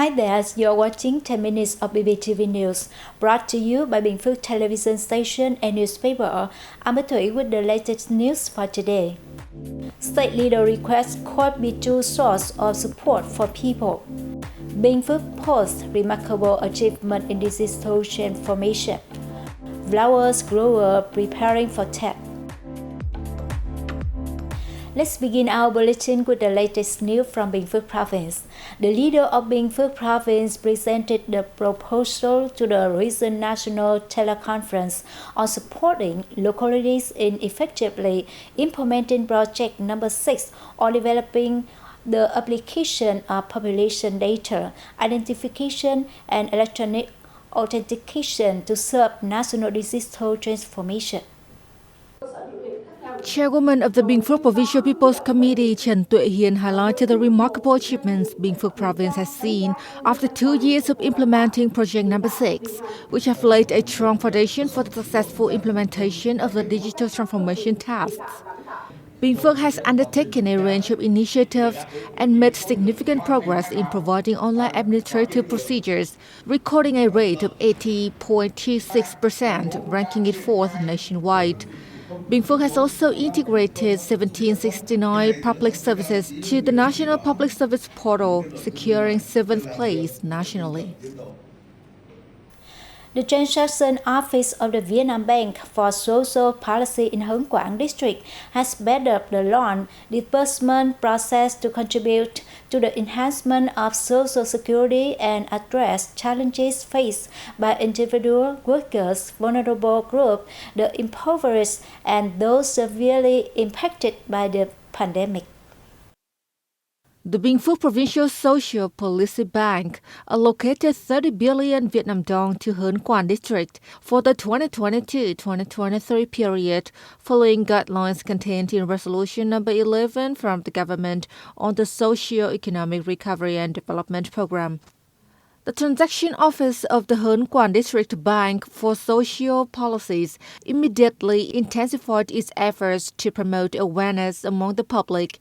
Hi there, you're watching 10 minutes of BPTV News, brought to you by Bình Phước Television Station and Newspaper. I'm Bích Thủy with the latest news for today. State leader requests court be true source of support for people. Bình Phước posts remarkable achievement in digital transformation. Flowers grower preparing for TED. Let's begin our bulletin with the latest news from Bình Phước Province. The leader of Bình Phước Province presented the proposal to the recent National Teleconference on supporting localities in effectively implementing Project number 6 on developing the application of population data, identification and electronic authentication to serve national digital transformation. Chairwoman of the Bình Phước Provincial People's Committee, Trần highlighted the remarkable achievements Bình Phước Province has seen after 2 years of implementing Project number 6, which have laid a strong foundation for the successful implementation of the digital transformation tasks. Bình Phước has undertaken a range of initiatives and made significant progress in providing online administrative procedures, recording a rate of 80.26%, ranking it fourth nationwide. Bình Phước has also integrated 1769 public services to the National Public Service Portal, securing 7th place nationally. The Transaction Office of the Vietnam Bank for Social Policy in Hớn Quản District has sped up the loan disbursement process to contribute to the enhancement of social security and address challenges faced by individual workers, vulnerable groups, the impoverished, and those severely impacted by the pandemic. The Bình Phước Provincial Social Policy Bank allocated 30 billion Vietnam dong to Hớn Quản District for the 2022-2023 period, following guidelines contained in Resolution number 11 from the government on the Socio-Economic Recovery and Development Program. The Transaction Office of the Hớn Quản District Bank for Social Policies immediately intensified its efforts to promote awareness among the public.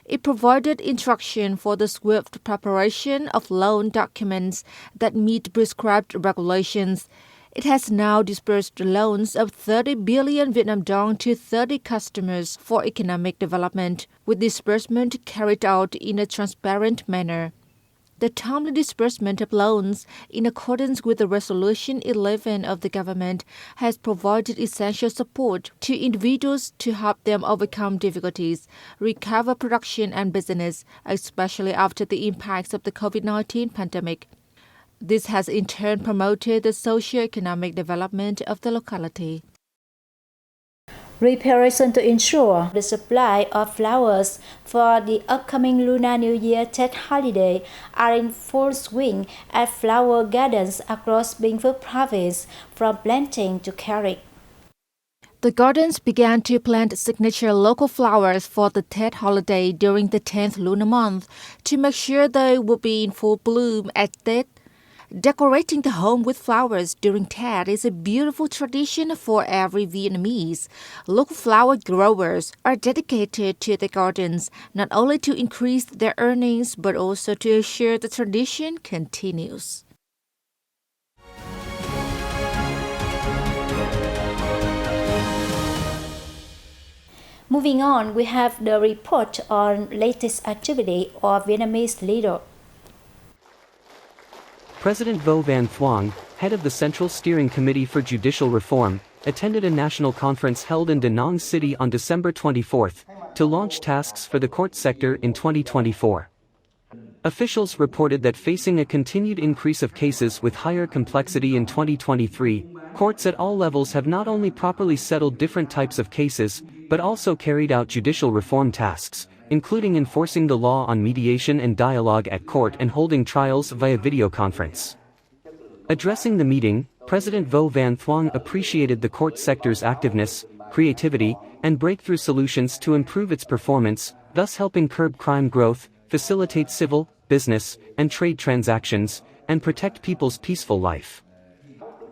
It provided instruction for the swift preparation of loan documents that meet prescribed regulations. It has now disbursed loans of 30 billion Vietnam dong to 30 customers for economic development, with disbursement carried out in a transparent manner. The timely disbursement of loans, in accordance with the Resolution 11 of the government, has provided essential support to individuals to help them overcome difficulties, recover production and business, especially after the impacts of the COVID-19 pandemic. This has in turn promoted the socio-economic development of the locality. Preparation to ensure the supply of flowers for the upcoming Lunar New Year Tết holiday are in full swing at flower gardens across Bình Phước Province, from planting to caring. The gardens began to plant signature local flowers for the Tết holiday during the 10th lunar month to make sure they will be in full bloom at Tết. Decorating the home with flowers during Tết is a beautiful tradition for every Vietnamese. Local flower growers are dedicated to the gardens, not only to increase their earnings, but also to ensure the tradition continues. Moving on, we have the report on latest activity of Vietnamese leader. President Vo Van Thuong, head of the Central Steering Committee for Judicial Reform, attended a national conference held in Da Nang City on December 24 to launch tasks for the court sector in 2024. Officials reported that facing a continued increase of cases with higher complexity in 2023, courts at all levels have not only properly settled different types of cases, but also carried out judicial reform tasks, including enforcing the law on mediation and dialogue at court and holding trials via video conference. Addressing the meeting, President Vo Van Thuong appreciated the court sector's activeness, creativity, and breakthrough solutions to improve its performance, thus helping curb crime growth, facilitate civil, business, and trade transactions, and protect people's peaceful life.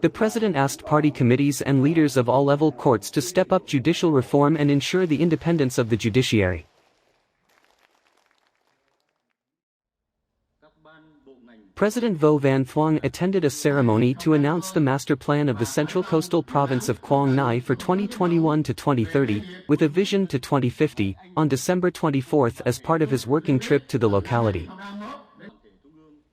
The president asked party committees and leaders of all level courts to step up judicial reform and ensure the independence of the judiciary. President Vo Van Thuong attended a ceremony to announce the master plan of the Central Coastal Province of Quang Ngai for 2021 to 2030, with a vision to 2050, on December 24 as part of his working trip to the locality.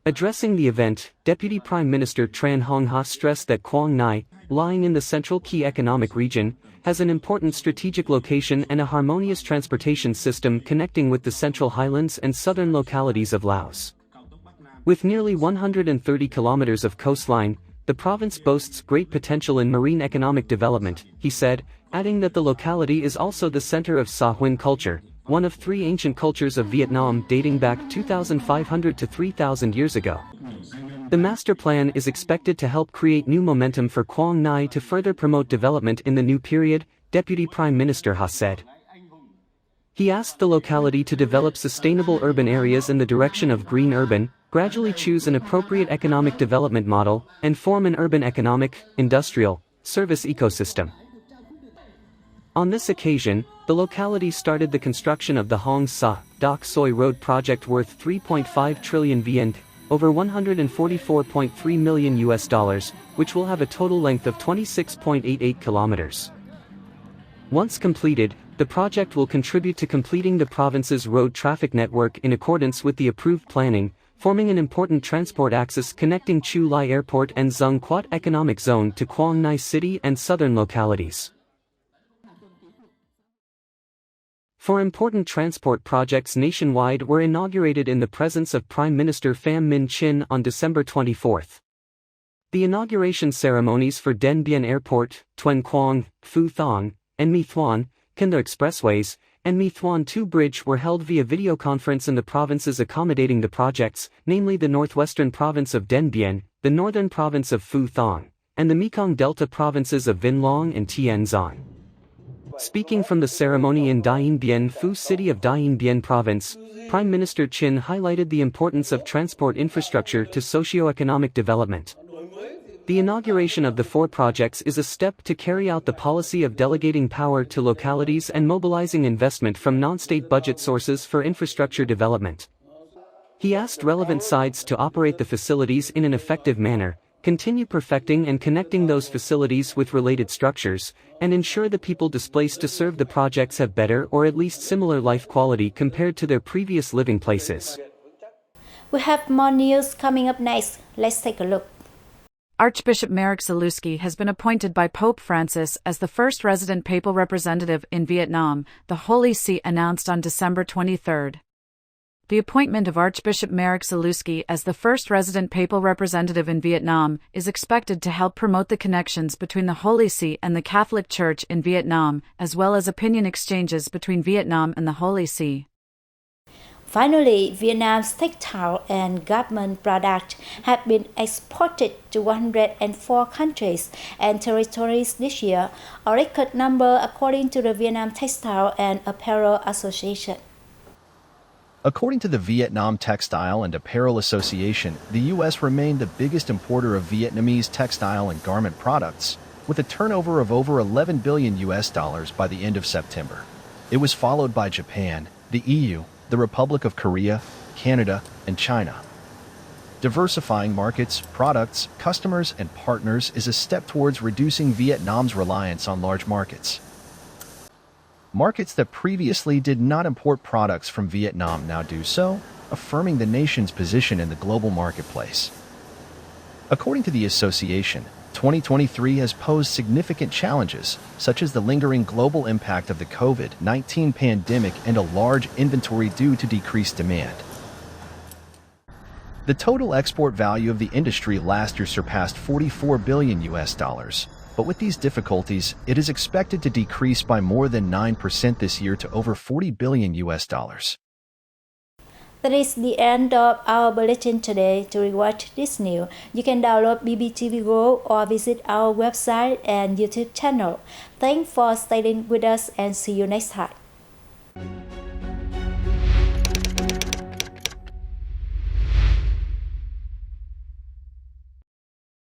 Addressing the event, Deputy Prime Minister Tran Hong Ha stressed that Quang Ngai, lying in the central key economic region, has an important strategic location and a harmonious transportation system connecting with the Central Highlands and southern localities of Laos. With nearly 130 kilometers of coastline, the province boasts great potential in marine economic development, he said, adding that the locality is also the center of Sa Huyn culture, one of three ancient cultures of Vietnam dating back 2,500 to 3,000 years ago. The master plan is expected to help create new momentum for Quang Ngai to further promote development in the new period, Deputy Prime Minister Ha said. He asked the locality to develop sustainable urban areas in the direction of green urban, gradually choose an appropriate economic development model, and form an urban economic, industrial, service ecosystem. On this occasion, the locality started the construction of the Hong Sa Doc Soi Road project worth 3.5 trillion VND, over $144.3 million, which will have a total length of 26.88 kilometers. Once completed, the project will contribute to completing the province's road traffic network in accordance with the approved planning, forming an important transport axis connecting Chu Lai Airport and Zung Quat Economic Zone to Quang Ngai City and southern localities. Four important transport projects nationwide were inaugurated in the presence of Prime Minister Pham Minh Chinh on December 24. The inauguration ceremonies for Den Bien Airport, Tuan Quang, Phu Thong, and My Thuan, Kinder Expressways, and My Thuan 2 Bridge were held via video conference in the provinces accommodating the projects, namely the northwestern province of Den Bien, the northern province of Phu Thong, and the Mekong Delta provinces of Vinh Long and Tien Giang. Speaking from the ceremony in Dien Bien Phu city of Dien Bien province, Prime Minister Chin highlighted the importance of transport infrastructure to socio-economic development. The inauguration of the four projects is a step to carry out the policy of delegating power to localities and mobilizing investment from non-state budget sources for infrastructure development. He asked relevant sides to operate the facilities in an effective manner, continue perfecting and connecting those facilities with related structures, and ensure the people displaced to serve the projects have better or at least similar life quality compared to their previous living places. We have more news coming up next. Let's take a look. Archbishop Marek Zalewski has been appointed by Pope Francis as the first resident papal representative in Vietnam, the Holy See announced on December 23. The appointment of Archbishop Marek Zalewski as the first resident papal representative in Vietnam is expected to help promote the connections between the Holy See and the Catholic Church in Vietnam, as well as opinion exchanges between Vietnam and the Holy See. Finally, Vietnam's textile and garment products have been exported to 104 countries and territories this year, a record number according to the Vietnam Textile and Apparel Association. According to the Vietnam Textile and Apparel Association, the U.S. remained the biggest importer of Vietnamese textile and garment products, with a turnover of over $11 billion by the end of September. It was followed by Japan, the EU, the Republic of Korea, Canada, and China. Diversifying markets, products, customers, and partners is a step towards reducing Vietnam's reliance on large markets. Markets that previously did not import products from Vietnam now do so, affirming the nation's position in the global marketplace. According to the association, 2023 has posed significant challenges, such as the lingering global impact of the COVID-19 pandemic and a large inventory due to decreased demand. The total export value of the industry last year surpassed $44 billion, but with these difficulties, it is expected to decrease by more than 9% this year to over $40 billion. That is the end of our bulletin today. To rewatch this news, you can download BPTV Go or visit our website and YouTube channel. Thanks for staying with us and see you next time.